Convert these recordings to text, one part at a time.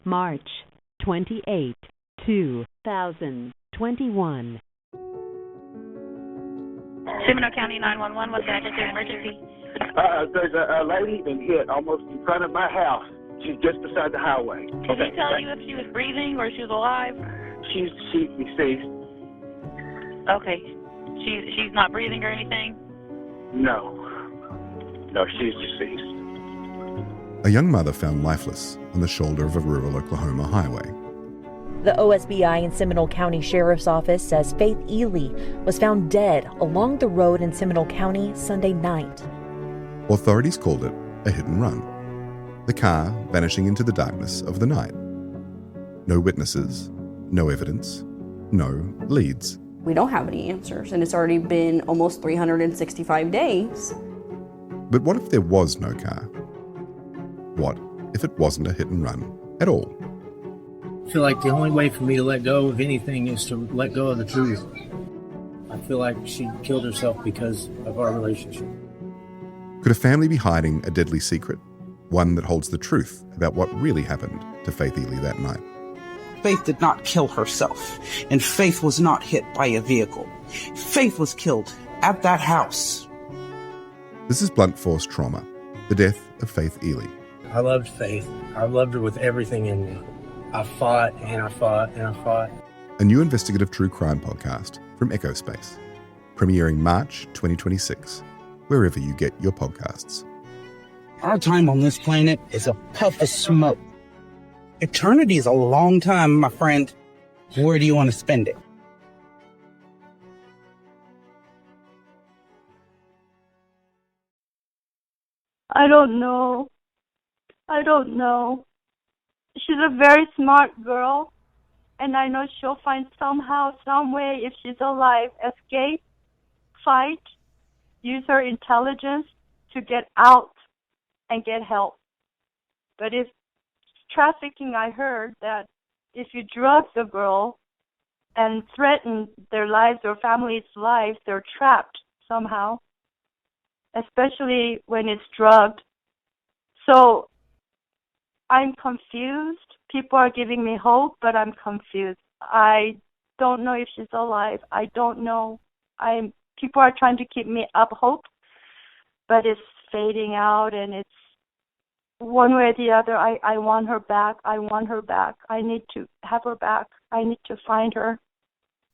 March 28, 2021. Seminole County 911, what's the address of emergency? There's a lady been hit almost in front of my house. She's just beside the highway. Did he tell you if she was breathing or she was alive? She's deceased. Okay. She's not breathing or anything? No, she's deceased. A young mother found lifeless on the shoulder of a rural Oklahoma highway. The OSBI and Seminole County Sheriff's Office says Faith Ely was found dead along the road in Seminole County Sunday night. Authorities called it a hit and run. The car vanishing into the darkness of the night. No witnesses, no evidence, no leads. We don't have any answers, and it's already been almost 365 days. But what if there was no car? What if it wasn't a hit and run at all? I feel like the only way for me to let go of anything is to let go of the truth. I feel like she killed herself because of our relationship. Could a family be hiding a deadly secret? One that holds the truth about what really happened to Faith Ely that night. Faith did not kill herself, and Faith was not hit by a vehicle. Faith was killed at that house. This is Blunt Force Trauma, the death of Faith Ely. I loved Faith. I loved her with everything in me. I fought and I fought and I fought. A new investigative true crime podcast from Echo Space, premiering March 2026, wherever you get your podcasts. Our time on this planet is a puff of smoke. Eternity is a long time, my friend. Where do you want to spend it? I don't know. She's a very smart girl, and I know she'll find somehow, some way, if she's alive, escape, fight, use her intelligence to get out and get help. But if trafficking, I heard that if you drug the girl and threaten their lives or family's lives, they're trapped somehow, especially when it's drugged. So I'm confused. People are giving me hope, but I'm confused. I don't know if she's alive. I don't know. People are trying to keep me up hope, but it's fading out, and it's one way or the other. I want her back. I want her back. I need to have her back. I need to find her.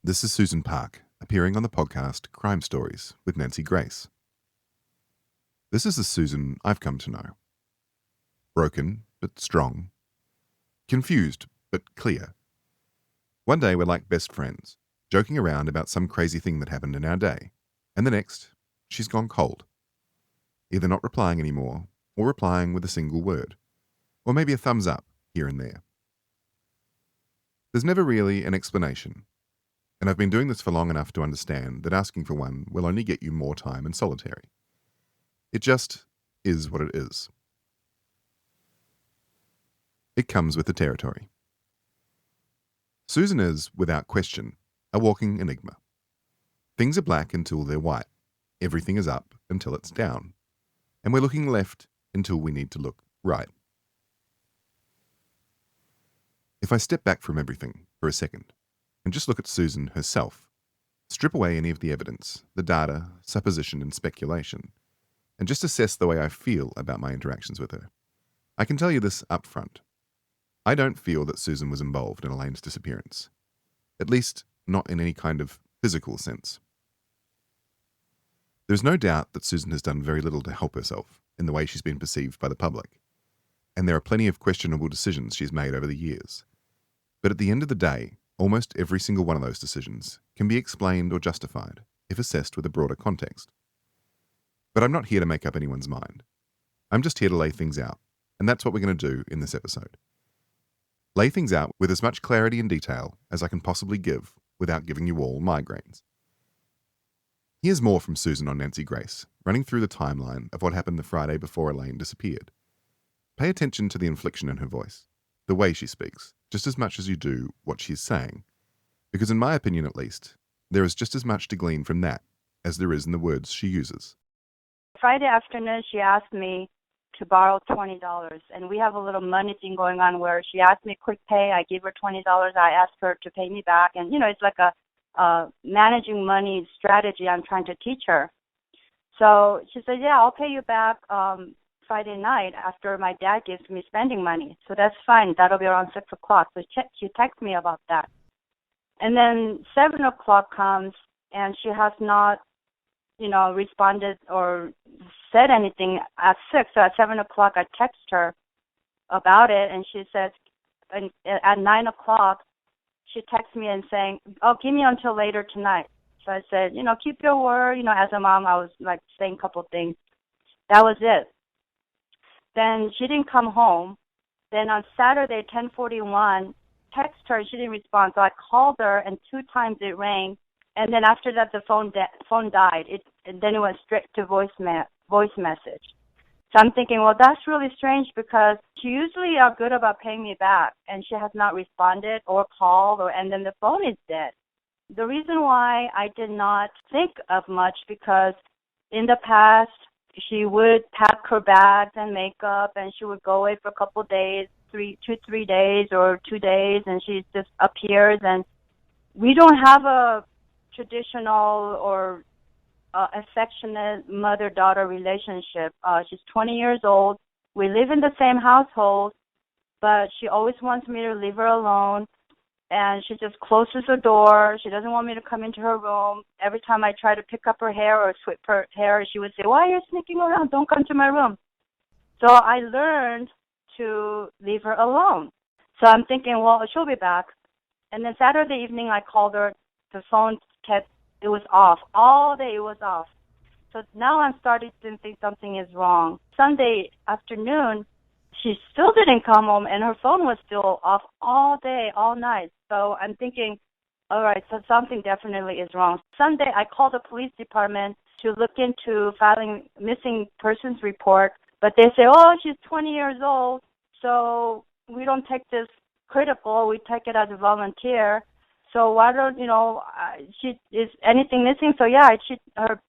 This is Susan Park, appearing on the podcast Crime Stories with Nancy Grace. This is the Susan I've come to know. Broken, but strong. Confused, but clear. One day we're like best friends, joking around about some crazy thing that happened in our day. And the next, she's gone cold. Either not replying anymore, or replying with a single word. Or maybe a thumbs up here and there. There's never really an explanation. And I've been doing this for long enough to understand that asking for one will only get you more time in solitary. It just is what it is. It comes with the territory. Susan is, without question, a walking enigma. Things are black until they're white. Everything is up until it's down. And we're looking left until we need to look right. If I step back from everything for a second and just look at Susan herself, strip away any of the evidence, the data, supposition, and speculation, and just assess the way I feel about my interactions with her, I can tell you this up front. I don't feel that Susan was involved in Elaine's disappearance. At least, not in any kind of physical sense. There's no doubt that Susan has done very little to help herself in the way she's been perceived by the public, and there are plenty of questionable decisions she's made over the years. But at the end of the day, almost every single one of those decisions can be explained or justified if assessed with a broader context. But I'm not here to make up anyone's mind. I'm just here to lay things out, and that's what we're going to do in this episode. Lay things out with as much clarity and detail as I can possibly give without giving you all migraines. Here's more from Susan on Nancy Grace, running through the timeline of what happened the Friday before Elaine disappeared. Pay attention to the inflection in her voice, the way she speaks, just as much as you do what she's saying. Because in my opinion at least, there is just as much to glean from that as there is in the words she uses. Friday afternoon, she asked me to borrow $20. And we have a little money thing going on where she asked me quick pay. I give her $20. I ask her to pay me back. And, it's like a managing money strategy I'm trying to teach her. So she said, yeah, I'll pay you back Friday night after my dad gives me spending money. So that's fine. That'll be around 6 o'clock. So she texted me about that. And then 7 o'clock comes, and she has not, responded or said anything at 6. So at 7 o'clock, I text her about it, and she says, and at 9 o'clock, she texts me and saying, oh, give me until later tonight. So I said, keep your word. As a mom, I was like saying a couple of things. That was it. Then she didn't come home. Then on Saturday, 10:41, text her. She didn't respond. So I called her, and 2 times it rang. And then after that, the phone died. And then it went straight to voice message. So I'm thinking, well, that's really strange because she usually are good about paying me back, and she has not responded or called, and then the phone is dead. The reason why I did not think of much because in the past she would pack her bags and makeup, and she would go away for a couple of days, 3 days or 2 days, and she just appears. And we don't have a traditional or affectionate mother-daughter relationship. She's 20 years old. We live in the same household, but she always wants me to leave her alone, and she just closes the door. She doesn't want me to come into her room. Every time I try to pick up her hair or sweep her hair, she would say, why are you sneaking around? Don't come to my room. So I learned to leave her alone. So I'm thinking, well, she'll be back. And then Saturday evening, I called her. The phone it was off. All day it was off. So now I'm starting to think something is wrong. Sunday afternoon, she still didn't come home, and her phone was still off all day, all night. So I'm thinking, all right, so something definitely is wrong. Sunday, I called the police department to look into filing missing persons report, but they say, oh, she's 20 years old, so we don't take this critical. We take it as a volunteer. So why don't, she is anything missing? So yeah, her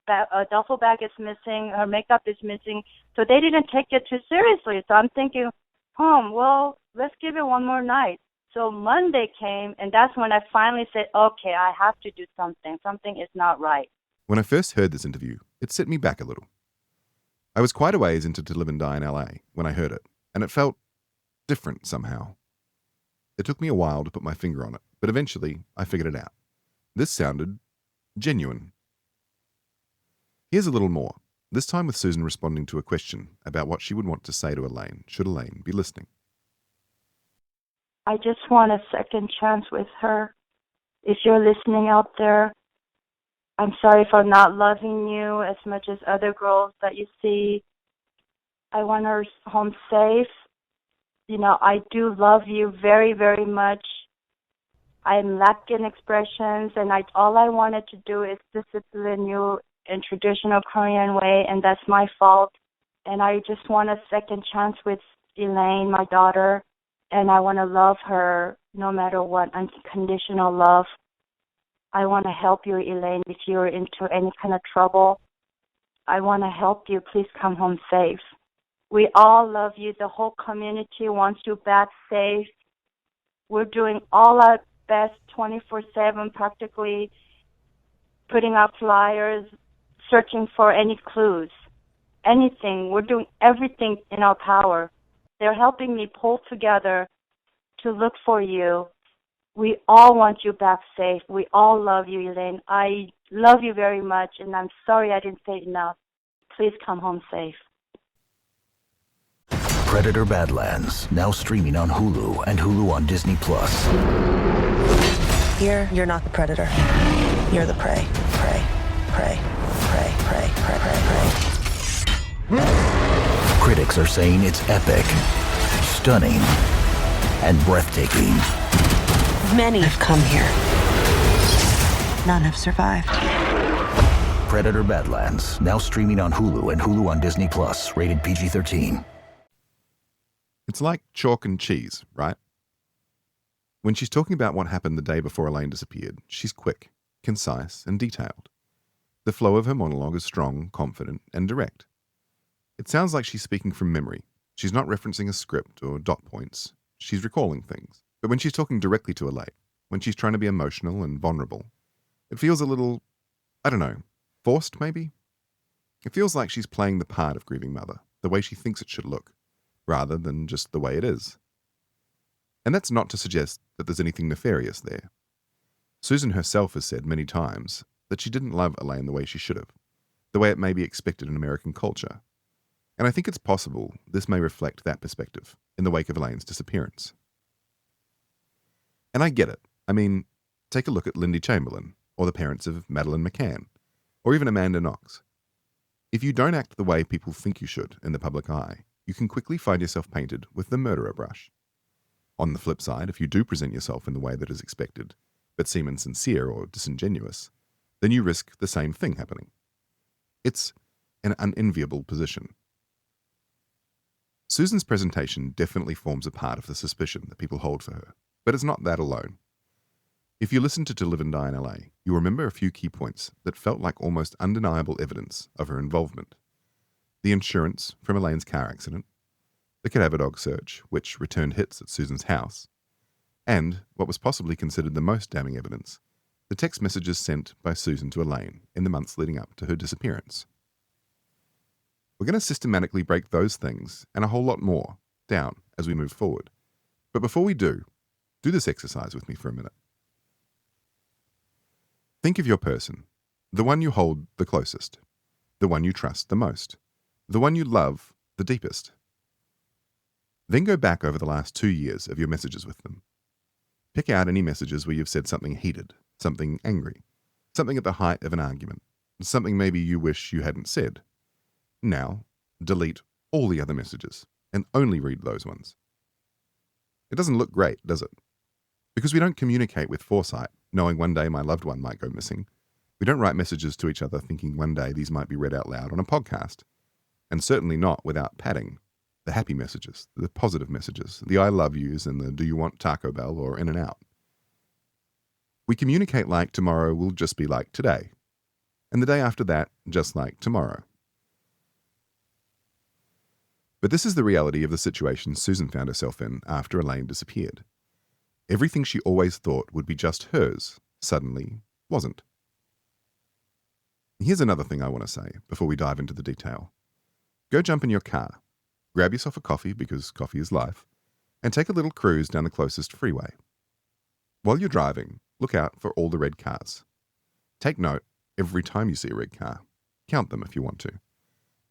duffel bag is missing, her makeup is missing. So they didn't take it too seriously. So I'm thinking, well, let's give it one more night. So Monday came, and that's when I finally said, okay, I have to do something. Something is not right. When I first heard this interview, it set me back a little. I was quite a ways into To Live and Die in LA when I heard it, and it felt different somehow. It took me a while to put my finger on it, but eventually I figured it out. This sounded genuine. Here's a little more, this time with Susan responding to a question about what she would want to say to Elaine, should Elaine be listening. I just want a second chance with her. If you're listening out there, I'm sorry for not loving you as much as other girls that you see. I want her home safe. I do love you very, very much. I'm lacking expressions, and all I wanted to do is discipline you in traditional Korean way, and that's my fault. And I just want a second chance with Elaine, my daughter, and I want to love her no matter what, unconditional love. I want to help you, Elaine, if you're into any kind of trouble. I want to help you. Please come home safe. We all love you. The whole community wants you back safe. We're doing all our best 24/7, practically putting out flyers, searching for any clues, anything. We're doing everything in our power. They're helping me pull together to look for you. We all want you back safe. We all love you, Elaine. I love you very much, and I'm sorry I didn't say enough. Please come home safe. Predator Badlands, now streaming on Hulu and Hulu on Disney+. Here, you're not the predator. You're the prey. Prey. Prey. Prey. Prey. Prey. Prey. Prey. Critics are saying it's epic, stunning, and breathtaking. Many have come here. None have survived. Predator Badlands, now streaming on Hulu and Hulu on Disney+, rated PG-13. It's like chalk and cheese, right? When she's talking about what happened the day before Elaine disappeared, she's quick, concise, and detailed. The flow of her monologue is strong, confident, and direct. It sounds like she's speaking from memory, She's not referencing a script or dot points. She's recalling things. But when she's talking directly to Elaine, when she's trying to be emotional and vulnerable, it feels a little, I don't know, forced maybe? It feels like she's playing the part of grieving mother, the way she thinks it should look, rather than just the way it is. And that's not to suggest that there's anything nefarious there. Susan herself has said many times that she didn't love Elaine the way she should have, the way it may be expected in American culture. And I think it's possible this may reflect that perspective in the wake of Elaine's disappearance. And I get it. I mean, take a look at Lindy Chamberlain, or the parents of Madeleine McCann, or even Amanda Knox. If you don't act the way people think you should in the public eye, you can quickly find yourself painted with the murderer brush. On the flip side, if you do present yourself in the way that is expected, but seem insincere or disingenuous, then you risk the same thing happening. It's an unenviable position. Susan's presentation definitely forms a part of the suspicion that people hold for her, but it's not that alone. If you listen to Live and Die in LA, you'll remember a few key points that felt like almost undeniable evidence of her involvement. The insurance from Elaine's car accident, the cadaver dog search, which returned hits at Susan's house, and, what was possibly considered the most damning evidence, the text messages sent by Susan to Elaine in the months leading up to her disappearance. We're going to systematically break those things, and a whole lot more, down as we move forward. But before we do this exercise with me for a minute. Think of your person, the one you hold the closest, the one you trust the most, the one you love the deepest. Then go back over the last 2 years of your messages with them. Pick out any messages where you've said something heated, something angry, something at the height of an argument, something maybe you wish you hadn't said. Now, delete all the other messages and only read those ones. It doesn't look great, does it? Because we don't communicate with foresight, knowing one day my loved one might go missing. We don't write messages to each other thinking one day these might be read out loud on a podcast. And certainly not without padding. The happy messages, the positive messages, the I love yous and the do you want Taco Bell or In-N-Out. We communicate like tomorrow will just be like today. And the day after that, just like tomorrow. But this is the reality of the situation Susan found herself in after Elaine disappeared. Everything she always thought would be just hers suddenly wasn't. Here's another thing I want to say before we dive into the detail. Go jump in your car, grab yourself a coffee because coffee is life, and take a little cruise down the closest freeway. While you're driving, look out for all the red cars. Take note every time you see a red car. Count them if you want to.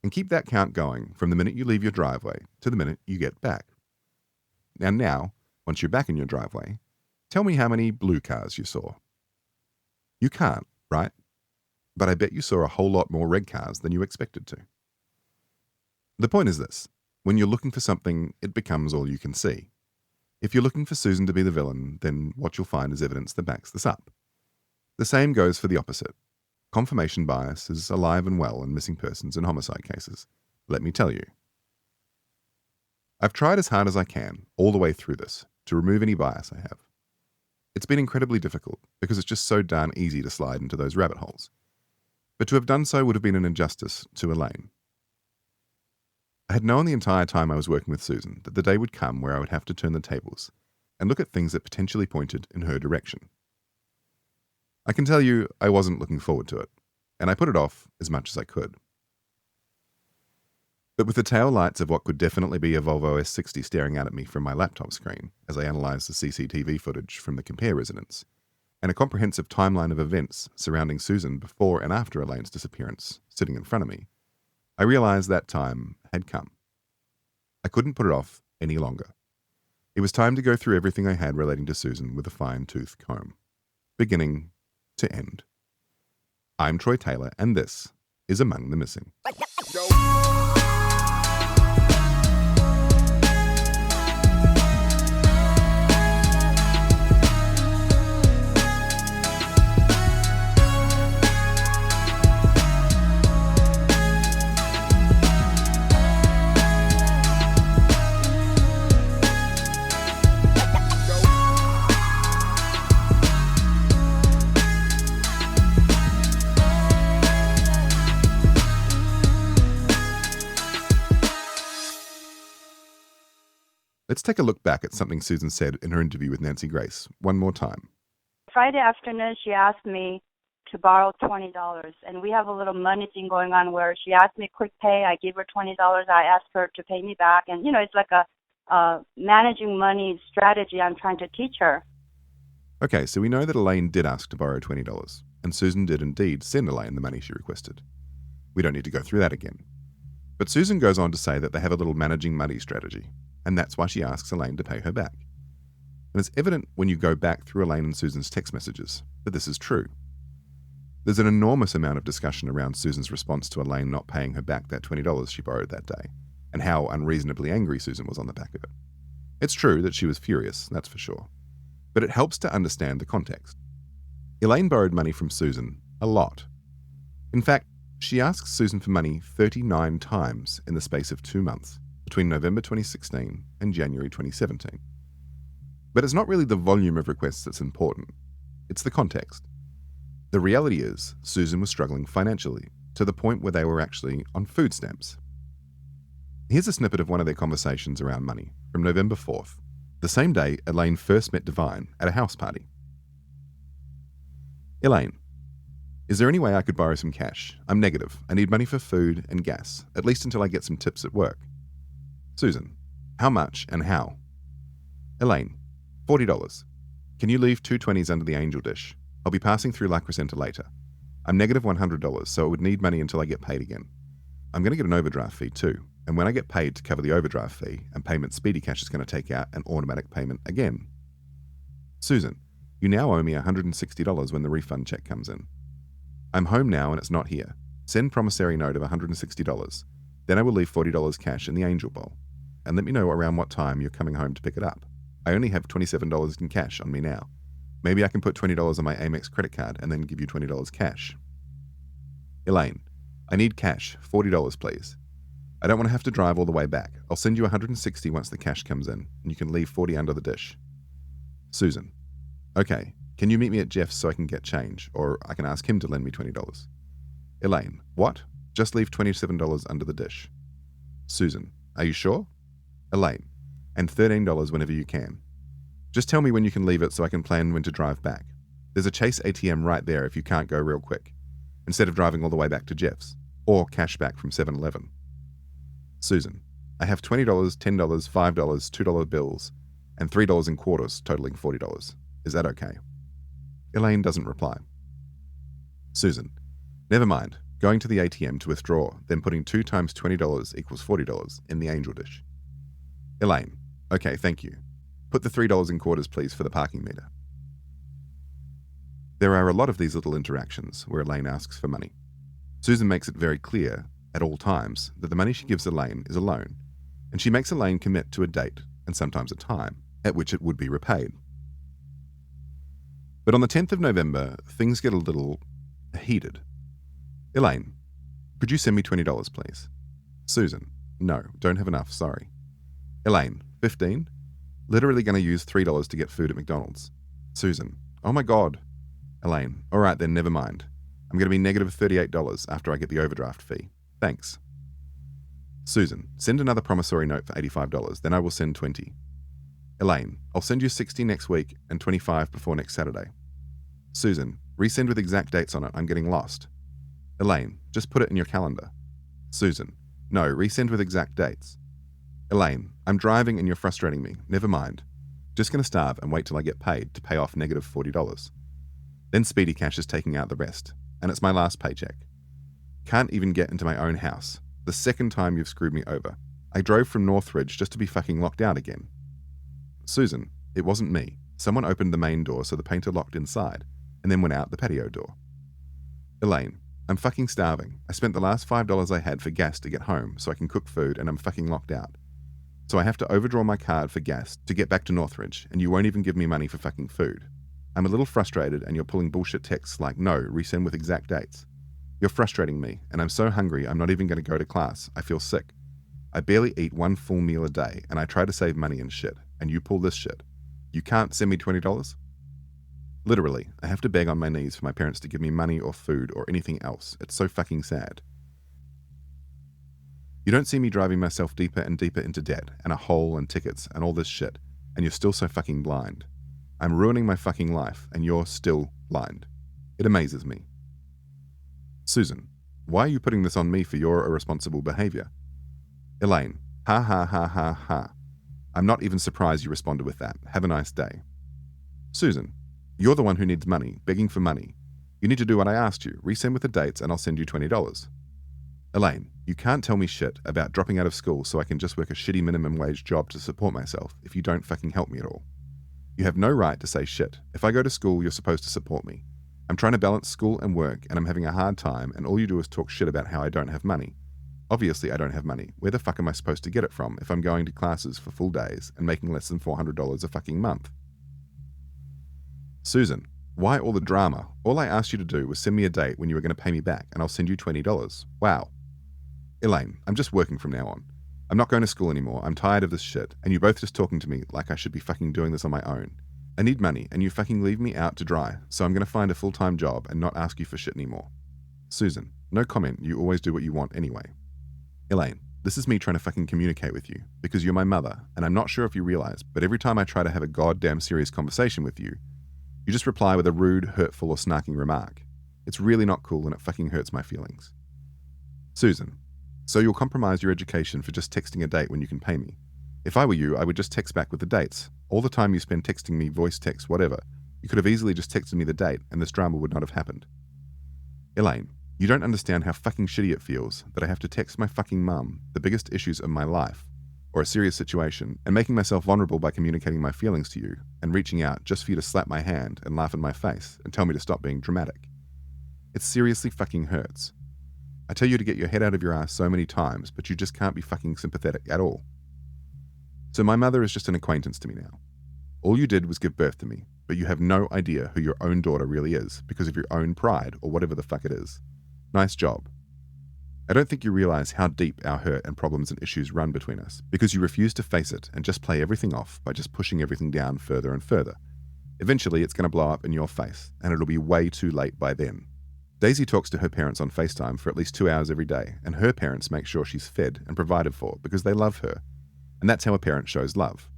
And keep that count going from the minute you leave your driveway to the minute you get back. Now, once you're back in your driveway, tell me how many blue cars you saw. You can't, right? But I bet you saw a whole lot more red cars than you expected to. The point is this. When you're looking for something, it becomes all you can see. If you're looking for Susan to be the villain, then what you'll find is evidence that backs this up. The same goes for the opposite. Confirmation bias is alive and well in missing persons and homicide cases. Let me tell you. I've tried as hard as I can, all the way through this, to remove any bias I have. It's been incredibly difficult because it's just so darn easy to slide into those rabbit holes. But to have done so would have been an injustice to Elaine. I had known the entire time I was working with Susan that the day would come where I would have to turn the tables and look at things that potentially pointed in her direction. I can tell you I wasn't looking forward to it, and I put it off as much as I could. But with the tail lights of what could definitely be a Volvo S60 staring out at me from my laptop screen as I analysed the CCTV footage from the Compare residence, and a comprehensive timeline of events surrounding Susan before and after Elaine's disappearance sitting in front of me, I realised that time had come. I couldn't put it off any longer. It was time to go through everything I had relating to Susan with a fine-tooth comb, beginning to end. I'm Troy Taylor, and this is Among the Missing. Let's take a look back at something Susan said in her interview with Nancy Grace one more time. Friday afternoon, she asked me to borrow $20, and we have a little money thing going on where she asked me quick pay. I gave her $20. I asked her to pay me back, and it's like a managing money strategy I'm trying to teach her. Okay, so we know that Elaine did ask to borrow $20, and Susan did indeed send Elaine the money she requested. We don't need to go through that again. But Susan goes on to say that they have a little managing money strategy, and that's why she asks Elaine to pay her back. And it's evident when you go back through Elaine and Susan's text messages that this is true. There's an enormous amount of discussion around Susan's response to Elaine not paying her back that $20 she borrowed that day, and how unreasonably angry Susan was on the back of it. It's true that she was furious, that's for sure. But it helps to understand the context. Elaine borrowed money from Susan a lot. In fact, she asks Susan for money 39 times in the space of 2 months, between November 2016 and January 2017. But it's not really the volume of requests that's important. It's the context. The reality is, Susan was struggling financially, to the point where they were actually on food stamps. Here's a snippet of one of their conversations around money, from November 4th, the same day Elaine first met Divine at a house party. Elaine, is there any way I could borrow some cash? I'm negative. I need money for food and gas, at least until I get some tips at work. Susan, how much and how? Elaine, $40. Can you leave 2 20s under the angel dish? I'll be passing through La Crescenta later. I'm negative $100, so I would need money until I get paid again. I'm going to get an overdraft fee too, and when I get paid to cover the overdraft fee and payment, Speedy Cash is going to take out an automatic payment again. Susan, you now owe me $160 when the refund check comes in. I'm home now and it's not here. Send promissory note of $160. Then I will leave $40 cash in the angel bowl. And let me know around what time you're coming home to pick it up. I only have $27 in cash on me now. Maybe I can put $20 on my Amex credit card and then give you $20 cash. Elaine, I need cash, $40 please. I don't want to have to drive all the way back. I'll send you $160 once the cash comes in, and you can leave $40 under the dish. Susan, okay, can you meet me at Jeff's so I can get change, or I can ask him to lend me $20? Elaine, what? Just leave $27 under the dish. Susan, are you sure? Elaine, and $13 whenever you can. Just tell me when you can leave it so I can plan when to drive back. There's a Chase ATM right there if you can't go real quick, instead of driving all the way back to Jeff's, or cash back from 7-Eleven. Susan, I have $20, $10, $5, $2 bills, and $3 in quarters totaling $40. Is that okay? Elaine doesn't reply. Susan, never mind. Going to the ATM to withdraw, then putting 2 times $20 equals $40 in the angel dish. Elaine, okay, thank you. Put the $3 in quarters, please, for the parking meter. There are a lot of these little interactions where Elaine asks for money. Susan makes it very clear, at all times, that the money she gives Elaine is a loan, and she makes Elaine commit to a date, and sometimes a time, at which it would be repaid. But on the 10th of November, things get a little heated. Elaine, could you send me $20, please? Susan, no, don't have enough, sorry. Elaine, 15? Literally going to use $3 to get food at McDonald's. Susan, oh my God. Elaine, all right then, never mind. I'm going to be negative $38 after I get the overdraft fee. Thanks. Susan, send another promissory note for $85, then I will send 20. Elaine, I'll send you 60 next week and 25 before next Saturday. Susan, resend with exact dates on it, I'm getting lost. Elaine, just put it in your calendar. Susan, no, resend with exact dates. Elaine, I'm driving and you're frustrating me, never mind. Just going to starve and wait till I get paid to pay off negative $40. Then Speedy Cash is taking out the rest, and it's my last paycheck. Can't even get into my own house. The second time you've screwed me over. I drove from Northridge just to be fucking locked out again. Susan, it wasn't me. Someone opened the main door so the painter locked inside, and then went out the patio door. Elaine, I'm fucking starving. I spent the last $5 I had for gas to get home so I can cook food, and I'm fucking locked out. So I have to overdraw my card for gas to get back to Northridge, and you won't even give me money for fucking food. I'm a little frustrated, and you're pulling bullshit texts like, no, resend with exact dates. You're frustrating me, and I'm so hungry I'm not even going to go to class. I feel sick. I barely eat one full meal a day, and I try to save money and shit, and you pull this shit. You can't send me $20? Literally, I have to beg on my knees for my parents to give me money or food or anything else. It's so fucking sad. You don't see me driving myself deeper and deeper into debt and a hole and tickets and all this shit, and you're still so fucking blind. I'm ruining my fucking life, and you're still blind. It amazes me. Susan, why are you putting this on me for your irresponsible behavior? Elaine, ha ha ha ha ha. I'm not even surprised you responded with that. Have a nice day. Susan, you're the one who needs money, begging for money. You need to do what I asked you. Resend with the dates and I'll send you $20. Elaine, you can't tell me shit about dropping out of school so I can just work a shitty minimum wage job to support myself if you don't fucking help me at all. You have no right to say shit. If I go to school, you're supposed to support me. I'm trying to balance school and work and I'm having a hard time and all you do is talk shit about how I don't have money. Obviously I don't have money. Where the fuck am I supposed to get it from if I'm going to classes for full days and making less than $400 a fucking month? Susan, why all the drama? All I asked you to do was send me a date when you were going to pay me back and I'll send you $20. Wow. Elaine, I'm just working from now on. I'm not going to school anymore. I'm tired of this shit and you're both just talking to me like I should be fucking doing this on my own. I need money and you fucking leave me out to dry, so I'm going to find a full-time job and not ask you for shit anymore. Susan, no comment. You always do what you want anyway. Elaine, this is me trying to fucking communicate with you because you're my mother and I'm not sure if you realize, but every time I try to have a goddamn serious conversation with you, you just reply with a rude, hurtful or snarking remark. It's really not cool and it fucking hurts my feelings. Susan, so you'll compromise your education for just texting a date when you can pay me. If I were you, I would just text back with the dates. All the time you spend texting me, voice text, whatever, you could have easily just texted me the date and this drama would not have happened. Elaine, you don't understand how fucking shitty it feels that I have to text my fucking mum the biggest issues of my life, or a serious situation, and making myself vulnerable by communicating my feelings to you and reaching out just for you to slap my hand and laugh in my face and tell me to stop being dramatic. It seriously fucking hurts. I tell you to get your head out of your ass so many times, but you just can't be fucking sympathetic at all. So my mother is just an acquaintance to me now. All you did was give birth to me, but you have no idea who your own daughter really is because of your own pride or whatever the fuck it is. Nice job. I don't think you realize how deep our hurt and problems and issues run between us because you refuse to face it and just play everything off by just pushing everything down further and further. Eventually it's going to blow up in your face and it'll be way too late by then. Daisy talks to her parents on FaceTime for at least 2 hours every day, and her parents make sure she's fed and provided for because they love her. And that's how a parent shows love.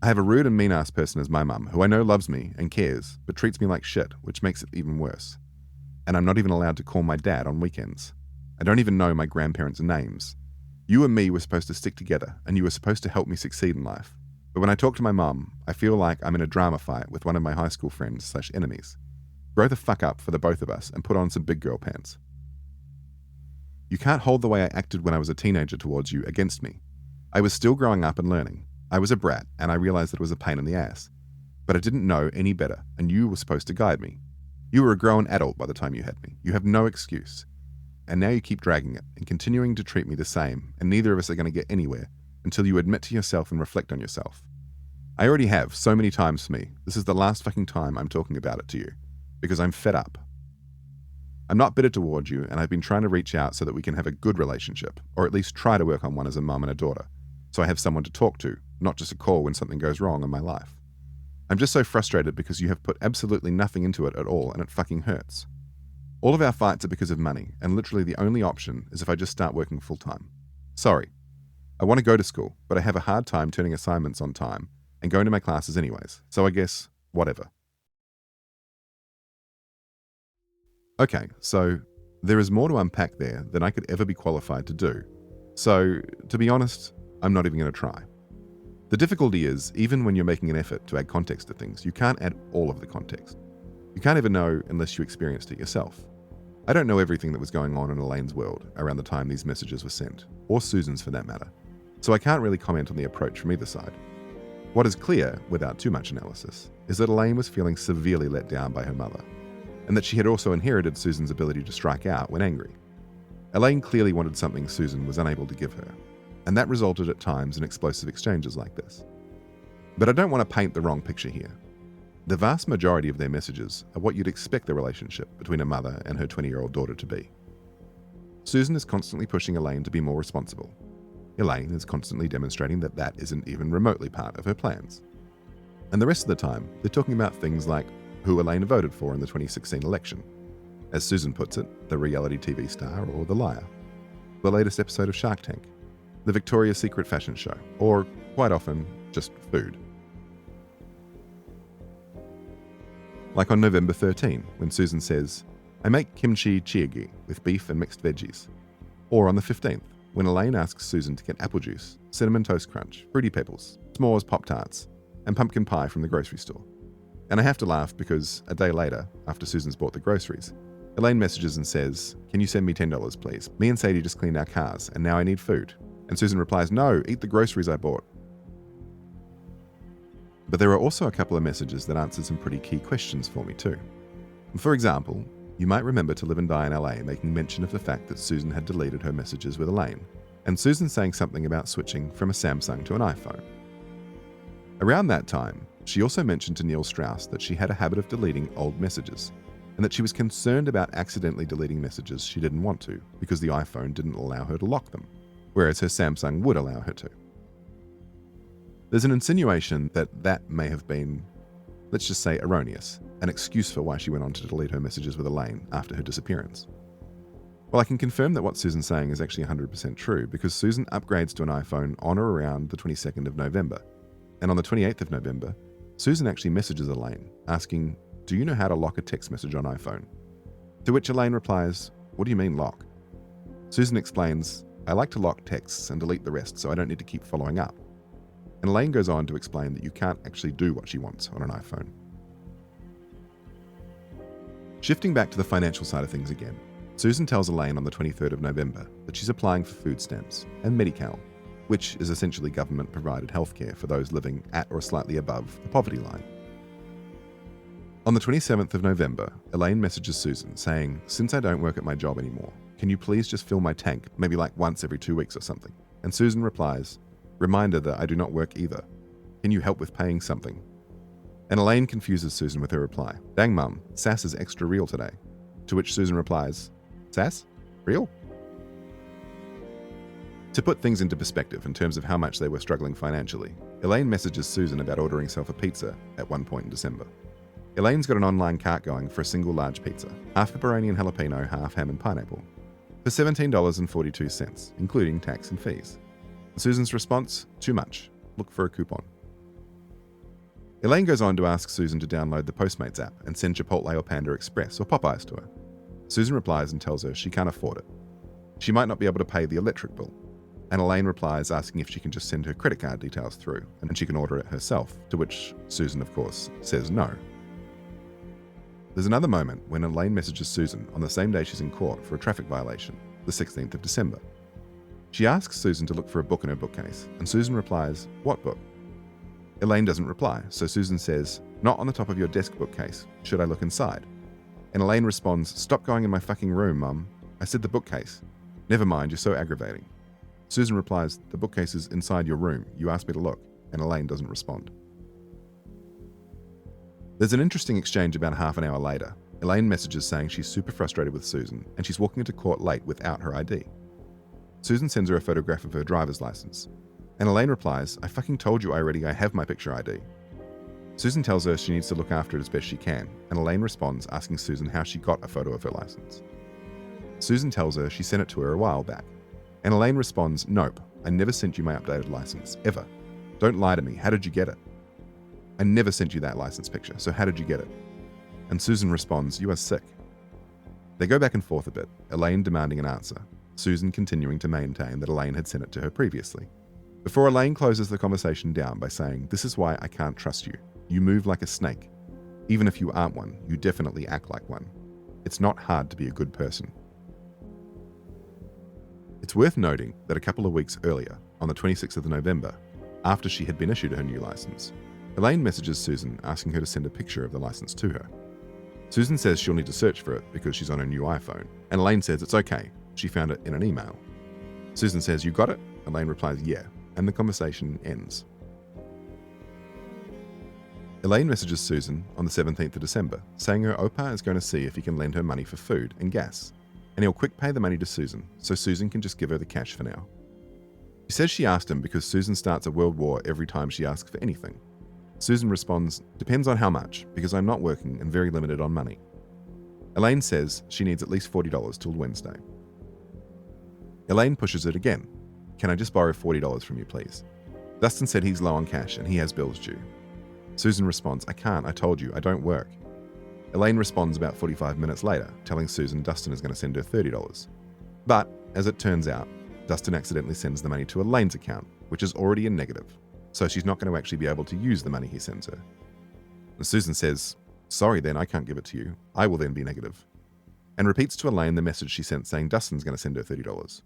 I have a rude and mean-ass person as my mum, who I know loves me and cares, but treats me like shit, which makes it even worse. And I'm not even allowed to call my dad on weekends. I don't even know my grandparents' names. You and me were supposed to stick together, and you were supposed to help me succeed in life. But when I talk to my mum, I feel like I'm in a drama fight with one of my high school friends/enemies. Grow the fuck up for the both of us and put on some big girl pants. You can't hold the way I acted when I was a teenager towards you against me. I was still growing up and learning. I was a brat, and I realized that it was a pain in the ass. But I didn't know any better, and you were supposed to guide me. You were a grown adult by the time you had me. You have no excuse. And now you keep dragging it and continuing to treat me the same, and neither of us are going to get anywhere until you admit to yourself and reflect on yourself. I already have so many times for me. This is the last fucking time I'm talking about it to you, because I'm fed up. I'm not bitter towards you, and I've been trying to reach out so that we can have a good relationship, or at least try to work on one as a mum and a daughter, so I have someone to talk to, not just a call when something goes wrong in my life. I'm just so frustrated because you have put absolutely nothing into it at all, and it fucking hurts. All of our fights are because of money, and literally the only option is if I just start working full-time. Sorry. I want to go to school, but I have a hard time turning assignments on time and going to my classes anyways, so I guess, whatever. Okay, so there is more to unpack there than I could ever be qualified to do. So, to be honest, I'm not even going to try. The difficulty is, even when you're making an effort to add context to things, you can't add all of the context. You can't ever know unless you experienced it yourself. I don't know everything that was going on in Elaine's world around the time these messages were sent, or Susan's for that matter, so I can't really comment on the approach from either side. What is clear, without too much analysis, is that Elaine was feeling severely let down by her mother, and that she had also inherited Susan's ability to strike out when angry. Elaine clearly wanted something Susan was unable to give her, and that resulted at times in explosive exchanges like this. But I don't want to paint the wrong picture here. The vast majority of their messages are what you'd expect the relationship between a mother and her 20-year-old daughter to be. Susan is constantly pushing Elaine to be more responsible. Elaine is constantly demonstrating that that isn't even remotely part of her plans. And the rest of the time, they're talking about things like who Elaine voted for in the 2016 election. As Susan puts it, the reality TV star or the liar. The latest episode of Shark Tank. the Victoria's Secret fashion show, or quite often, just food. Like on November 13, when Susan says, "I make kimchi chiagi with beef and mixed veggies." Or on the 15th, when Elaine asks Susan to get apple juice, cinnamon toast crunch, fruity pebbles, s'mores Pop-Tarts, and pumpkin pie from the grocery store. And I have to laugh because a day later, after Susan's bought the groceries, Elaine messages and says, "Can you send me $10, please? Me and Sadie just cleaned our cars, and now I need food." And Susan replies, "No, eat the groceries I bought." But there are also a couple of messages that answer some pretty key questions for me too. For example, you might remember To Live and Die in LA making mention of the fact that Susan had deleted her messages with Elaine, and Susan saying something about switching from a Samsung to an iPhone. Around that time, she also mentioned to Neil Strauss that she had a habit of deleting old messages, and that she was concerned about accidentally deleting messages she didn't want to because the iPhone didn't allow her to lock them, whereas her Samsung would allow her to. There's an insinuation that that may have been, let's just say, erroneous, an excuse for why she went on to delete her messages with Elaine after her disappearance. Well, I can confirm that what Susan's saying is actually 100% true because Susan upgrades to an iPhone on or around the 22nd of November. And on the 28th of November, Susan actually messages Elaine asking, "Do you know how to lock a text message on iPhone?" To which Elaine replies, "What do you mean lock?" Susan explains, "I like to lock texts and delete the rest so I don't need to keep following up." And Elaine goes on to explain that you can't actually do what she wants on an iPhone. Shifting back to the financial side of things again, Susan tells Elaine on the 23rd of November that she's applying for food stamps and Medi-Cal, which is essentially government-provided healthcare for those living at or slightly above the poverty line. On the 27th of November, Elaine messages Susan saying, "Since I don't work at my job anymore, can you please just fill my tank, maybe like once every 2 weeks or something?" And Susan replies, "Reminder that I do not work either. Can you help with paying something?" And Elaine confuses Susan with her reply, "Dang mum, Sass is extra real today." To which Susan replies, "Sass? Real?" To put things into perspective in terms of how much they were struggling financially, Elaine messages Susan about ordering herself a pizza at one point in December. Elaine's got an online cart going for a single large pizza, half pepperoni and jalapeno, half ham and pineapple, for $17.42, including tax and fees. Susan's response, "Too much. Look for a coupon." Elaine goes on to ask Susan to download the Postmates app and send Chipotle or Panda Express or Popeyes to her. Susan replies and tells her she can't afford it. She might not be able to pay the electric bill. And Elaine replies asking if she can just send her credit card details through and she can order it herself, to which Susan, of course, says no. There's another moment when Elaine messages Susan on the same day she's in court for a traffic violation, the 16th of December. She asks Susan to look for a book in her bookcase, and Susan replies, "What book?" Elaine doesn't reply, so Susan says, "Not on the top of your desk bookcase. Should I look inside?" And Elaine responds, "Stop going in my fucking room, Mum. I said the bookcase." "Never mind, you're so aggravating." Susan replies, "The bookcase is inside your room. You asked me to look." And Elaine doesn't respond. There's an interesting exchange about half an hour later. Elaine messages saying she's super frustrated with Susan and she's walking into court late without her ID. Susan sends her a photograph of her driver's license. And Elaine replies, "I fucking told you already I have my picture ID." Susan tells her she needs to look after it as best she can, and Elaine responds asking Susan how she got a photo of her license. Susan tells her she sent it to her a while back. And Elaine responds, "Nope, I never sent you my updated license, ever. Don't lie to me, how did you get it?" "I never sent you that license picture, so how did you get it?" And Susan responds, "You are sick." They go back and forth a bit, Elaine demanding an answer, Susan continuing to maintain that Elaine had sent it to her previously. Before Elaine closes the conversation down by saying, "This is why I can't trust you. You move like a snake. Even if you aren't one, you definitely act like one. It's not hard to be a good person." It's worth noting that a couple of weeks earlier, on the 26th of November, after she had been issued her new license, Elaine messages Susan asking her to send a picture of the license to her. Susan says she'll need to search for it because she's on her new iPhone, and Elaine says it's okay, she found it in an email. Susan says, "You got it?" Elaine replies, "Yeah," and the conversation ends. Elaine messages Susan on the 17th of December, saying her opa is going to see if he can lend her money for food and gas, and he'll quick pay the money to Susan, so Susan can just give her the cash for now. She says she asked him because Susan starts a world war every time she asks for anything. Susan responds, "Depends on how much, because I'm not working and very limited on money." Elaine says she needs at least $40 till Wednesday. Elaine pushes it again. "Can I just borrow $40 from you, please?" Dustin said he's low on cash and he has bills due. Susan responds, "I can't, I told you, I don't work." Elaine responds about 45 minutes later, telling Susan Dustin is going to send her $30. But, as it turns out, Dustin accidentally sends the money to Elaine's account, which is already in negative, so she's not going to actually be able to use the money he sends her. And Susan says, "Sorry then, I can't give it to you. I will then be negative," and repeats to Elaine the message she sent saying Dustin's going to send her $30.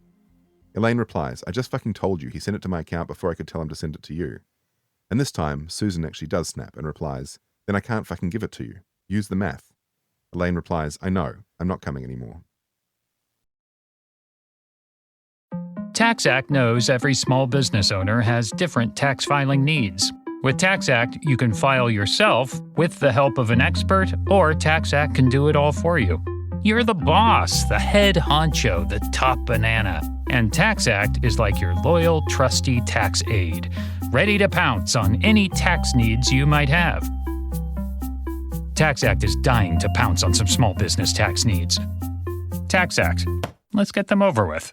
Elaine replies, "I just fucking told you he sent it to my account before I could tell him to send it to you." And this time, Susan actually does snap and replies, "Then I can't fucking give it to you. Use the math." Elaine replies, "I know, I'm not coming anymore." TaxAct knows every small business owner has different tax filing needs. With TaxAct, you can file yourself with the help of an expert, or TaxAct can do it all for you. You're the boss, the head honcho, the top banana. And TaxAct is like your loyal, trusty tax aide, ready to pounce on any tax needs you might have. TaxAct is dying to pounce on some small business tax needs. TaxAct, let's get them over with.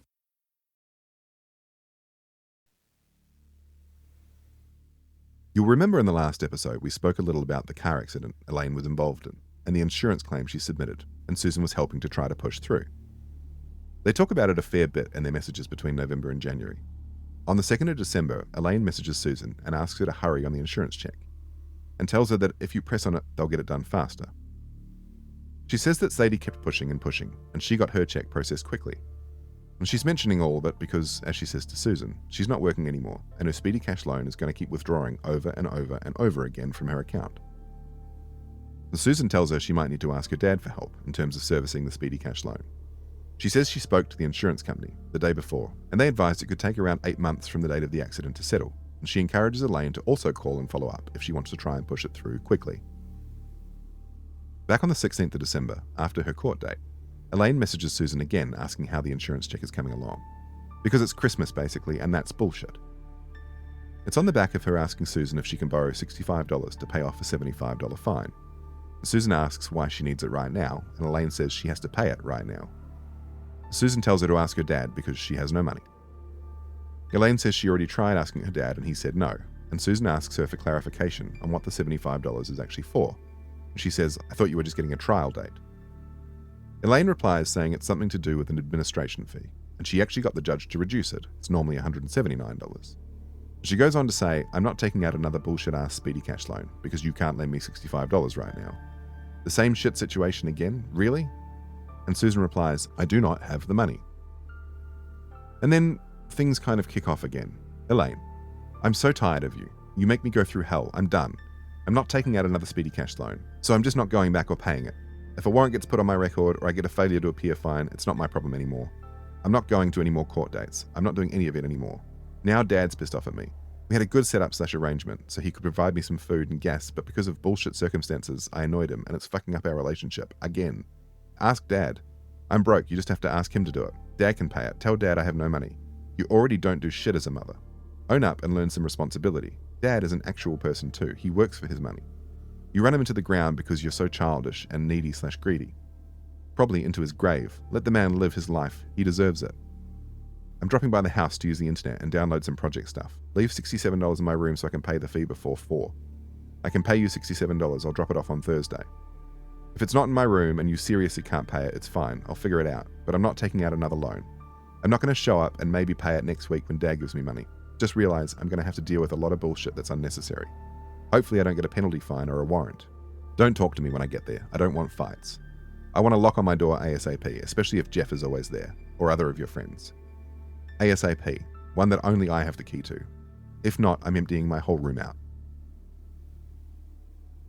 You'll remember in the last episode we spoke a little about the car accident Elaine was involved in and the insurance claim she submitted, and Susan was helping to try to push through. They talk about it a fair bit in their messages between November and January. On the 2nd of December, Elaine messages Susan and asks her to hurry on the insurance check, and tells her that if you press on it, they'll get it done faster. She says that Sadie kept pushing and pushing, and she got her check processed quickly. And she's mentioning all of it because, as she says to Susan, she's not working anymore, and her Speedy Cash loan is going to keep withdrawing over and over and over again from her account. Susan tells her she might need to ask her dad for help in terms of servicing the Speedy Cash loan. She says she spoke to the insurance company the day before, and they advised it could take around 8 months from the date of the accident to settle, and she encourages Elaine to also call and follow up if she wants to try and push it through quickly. Back on the 16th of December, after her court date, Elaine messages Susan again asking how the insurance check is coming along. Because it's Christmas basically, and that's bullshit. It's on the back of her asking Susan if she can borrow $65 to pay off a $75 fine. Susan asks why she needs it right now, and Elaine says she has to pay it right now. Susan tells her to ask her dad because she has no money. Elaine says she already tried asking her dad and he said no, and Susan asks her for clarification on what the $75 is actually for. She says, "I thought you were just getting a trial date." Elaine replies saying it's something to do with an administration fee, and she actually got the judge to reduce it. It's normally $179. She goes on to say, "I'm not taking out another bullshit-ass Speedy Cash loan because you can't lend me $65 right now." The same shit situation again? Really? And Susan replies, "I do not have the money." And then things kind of kick off again. "Elaine, I'm so tired of you. You make me go through hell. I'm done. I'm not taking out another Speedy Cash loan, so I'm just not going back or paying it. If a warrant gets put on my record or I get a failure to appear fine, it's not my problem anymore. I'm not going to any more court dates. I'm not doing any of it anymore. Now Dad's pissed off at me. We had a good setup/arrangement so he could provide me some food and gas, but because of bullshit circumstances, I annoyed him and it's fucking up our relationship. Again. Ask Dad. I'm broke, you just have to ask him to do it. Dad can pay it. Tell Dad I have no money. You already don't do shit as a mother. Own up and learn some responsibility. Dad is an actual person too. He works for his money. You run him into the ground because you're so childish and needy/greedy. Probably into his grave. Let the man live his life. He deserves it. I'm dropping by the house to use the internet and download some project stuff. Leave $67 in my room so I can pay the fee before 4. I can pay you $67. I'll drop it off on Thursday. If it's not in my room and you seriously can't pay it, it's fine. I'll figure it out. But I'm not taking out another loan. I'm not going to show up and maybe pay it next week when Dad gives me money. Just realize I'm going to have to deal with a lot of bullshit that's unnecessary. Hopefully I don't get a penalty fine or a warrant. Don't talk to me when I get there. I don't want fights. I want a lock on my door ASAP, especially if Jeff is always there, or other of your friends. ASAP, one that only I have the key to. If not, I'm emptying my whole room out."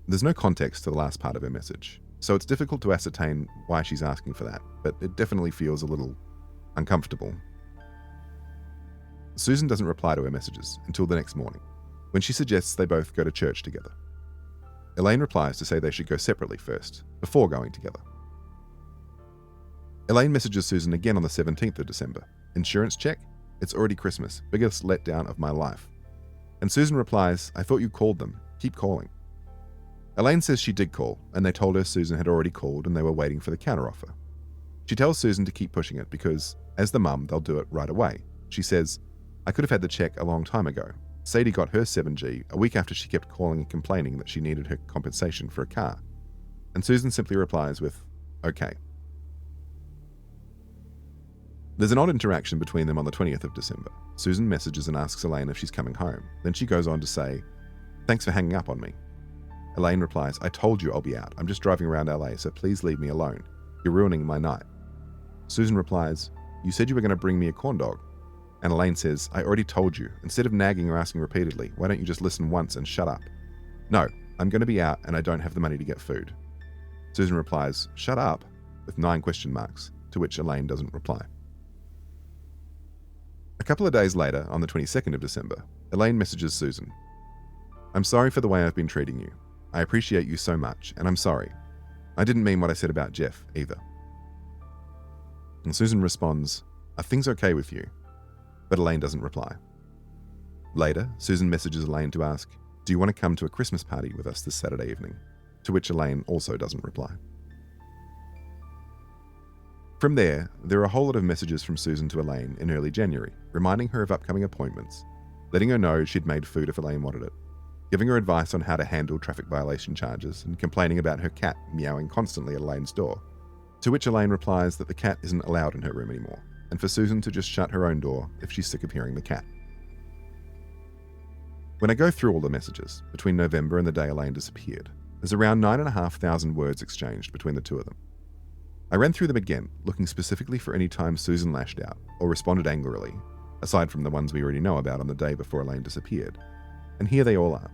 There's no context to the last part of her message, so it's difficult to ascertain why she's asking for that, but it definitely feels a little uncomfortable. Susan doesn't reply to her messages until the next morning, when she suggests they both go to church together. Elaine replies to say they should go separately first, before going together. Elaine messages Susan again on the 17th of December. "Insurance check? It's already Christmas. Biggest letdown of my life." And Susan replies, "I thought you called them. Keep calling." Elaine says she did call, and they told her Susan had already called and they were waiting for the counteroffer. She tells Susan to keep pushing it because, as the mum, they'll do it right away. She says, I could have had the check a long time ago. Sadie got her 7G a week after she kept calling and complaining that she needed her compensation for a car. And Susan simply replies with, okay. There's an odd interaction between them on the 20th of December. Susan messages and asks Elaine if she's coming home. Then she goes on to say, thanks for hanging up on me. Elaine replies, I told you I'll be out. I'm just driving around LA, so please leave me alone. You're ruining my night. Susan replies, you said you were going to bring me a corn dog. And Elaine says, I already told you. Instead of nagging or asking repeatedly, why don't you just listen once and shut up? No, I'm going to be out and I don't have the money to get food. Susan replies, shut up, with 9 question marks, to which Elaine doesn't reply. A couple of days later, on the 22nd of December, Elaine messages Susan, I'm sorry for the way I've been treating you. I appreciate you so much, and I'm sorry. I didn't mean what I said about Jeff, either. And Susan responds, are things okay with you? But Elaine doesn't reply. Later, Susan messages Elaine to ask, do you want to come to a Christmas party with us this Saturday evening? To which Elaine also doesn't reply. From there are a whole lot of messages from Susan to Elaine in early January, reminding her of upcoming appointments, letting her know she'd made food if Elaine wanted it, giving her advice on how to handle traffic violation charges, and complaining about her cat meowing constantly at Elaine's door. To which Elaine replies that the cat isn't allowed in her room anymore, and for Susan to just shut her own door if she's sick of hearing the cat. When I go through all the messages, between November and the day Elaine disappeared, there's around 9,500 words exchanged between the two of them. I ran through them again, looking specifically for any time Susan lashed out or responded angrily, aside from the ones we already know about on the day before Elaine disappeared. And here they all are.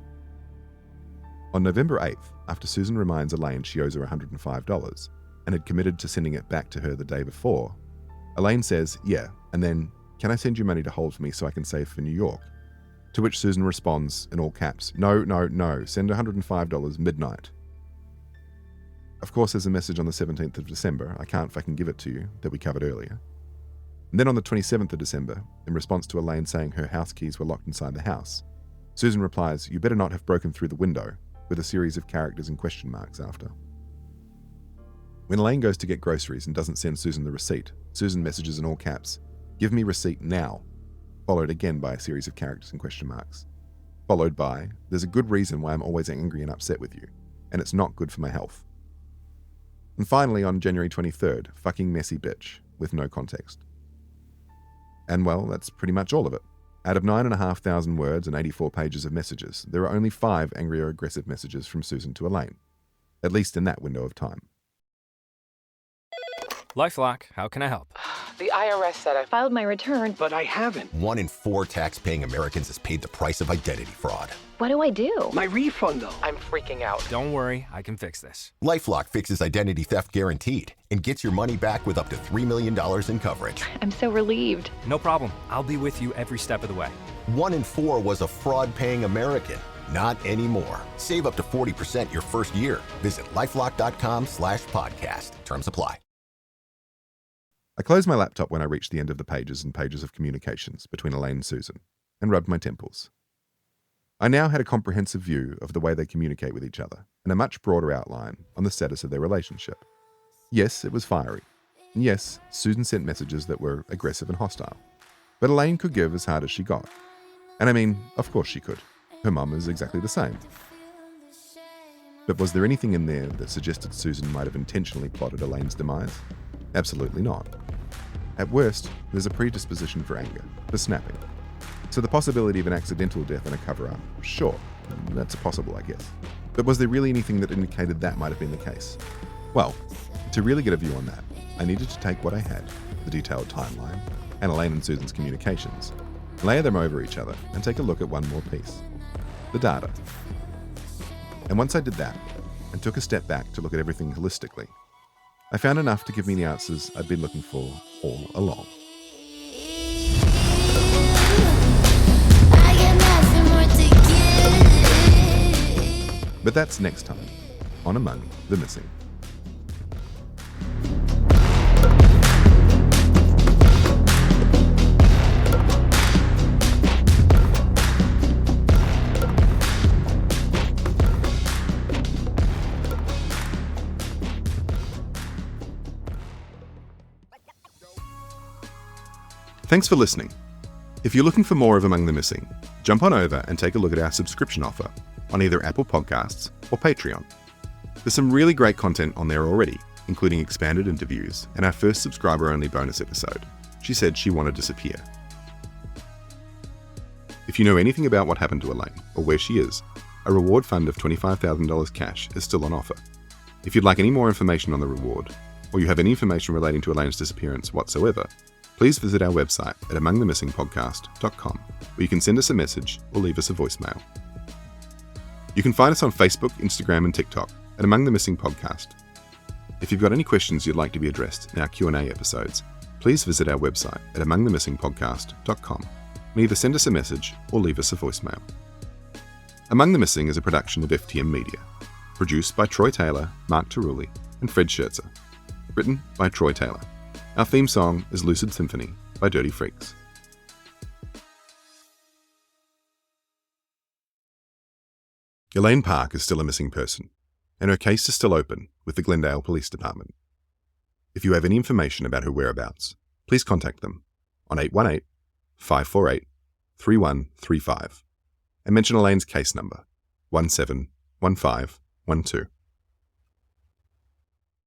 On November 8th, after Susan reminds Elaine she owes her $105 and had committed to sending it back to her the day before, Elaine says, yeah, and then, can I send you money to hold for me so I can save for New York? To which Susan responds, in all caps, no, send $105 midnight. Of course, there's a message on the 17th of December, I can't fucking give it to you, that we covered earlier. And then on the 27th of December, in response to Elaine saying her house keys were locked inside the house, Susan replies, you better not have broken through the window, with a series of characters and question marks after. When Elaine goes to get groceries and doesn't send Susan the receipt, Susan messages in all caps, give me receipt now, followed again by a series of characters and question marks. Followed by, there's a good reason why I'm always angry and upset with you, and it's not good for my health. And finally, on January 23rd, fucking messy bitch, with no context. And well, that's pretty much all of it. Out of 9,500 words and 84 pages of messages, there are only 5 angry or aggressive messages from Susan to Elaine, at least in that window of time. LifeLock, how can I help? The IRS said I filed my return, but I haven't. 1 in 4 tax-paying Americans has paid the price of identity fraud. What do I do? My refund, though. I'm freaking out. Don't worry, I can fix this. LifeLock fixes identity theft guaranteed and gets your money back with up to $3 million in coverage. I'm so relieved. No problem. I'll be with you every step of the way. 1 in 4 was a fraud-paying American. Not anymore. Save up to 40% your first year. Visit LifeLock.com/podcast. Terms apply. I closed my laptop when I reached the end of the pages and pages of communications between Elaine and Susan, and rubbed my temples. I now had a comprehensive view of the way they communicate with each other, and a much broader outline on the status of their relationship. Yes, it was fiery. And yes, Susan sent messages that were aggressive and hostile. But Elaine could give as hard as she got. And I mean, of course she could. Her mum is exactly the same. But was there anything in there that suggested Susan might have intentionally plotted Elaine's demise? Absolutely not. At worst, there's a predisposition for anger, for snapping. So the possibility of an accidental death and a cover-up, sure, that's possible, I guess. But was there really anything that indicated that might have been the case? Well, to really get a view on that, I needed to take what I had, the detailed timeline, and Elaine and Susan's communications, layer them over each other, and take a look at one more piece, the data. And once I did that, and took a step back to look at everything holistically, I found enough to give me the answers I'd been looking for all along. But that's next time on Among the Missing. Thanks for listening. If you're looking for more of Among the Missing, jump on over and take a look at our subscription offer on either Apple Podcasts or Patreon. There's some really great content on there already, including expanded interviews and our first subscriber-only bonus episode. She said she wanted to disappear. If you know anything about what happened to Elaine or where she is, a reward fund of $25,000 cash is still on offer. If you'd like any more information on the reward, or you have any information relating to Elaine's disappearance whatsoever, please visit our website at amongthemissingpodcast.com, where you can send us a message or leave us a voicemail. You can find us on Facebook, Instagram, and TikTok at Among the Missing Podcast. If you've got any questions you'd like to be addressed in our Q&A episodes, please visit our website at amongthemissingpodcast.com and either send us a message or leave us a voicemail. Among the Missing is a production of FTM Media, produced by Troy Taylor, Mark Tarulli, and Fred Scherzer. Written by Troy Taylor. Our theme song is Lucid Symphony by Dirty Freaks. Elaine Park is still a missing person, and her case is still open with the Glendale Police Department. If you have any information about her whereabouts, please contact them on 818-548-3135 and mention Elaine's case number 171512.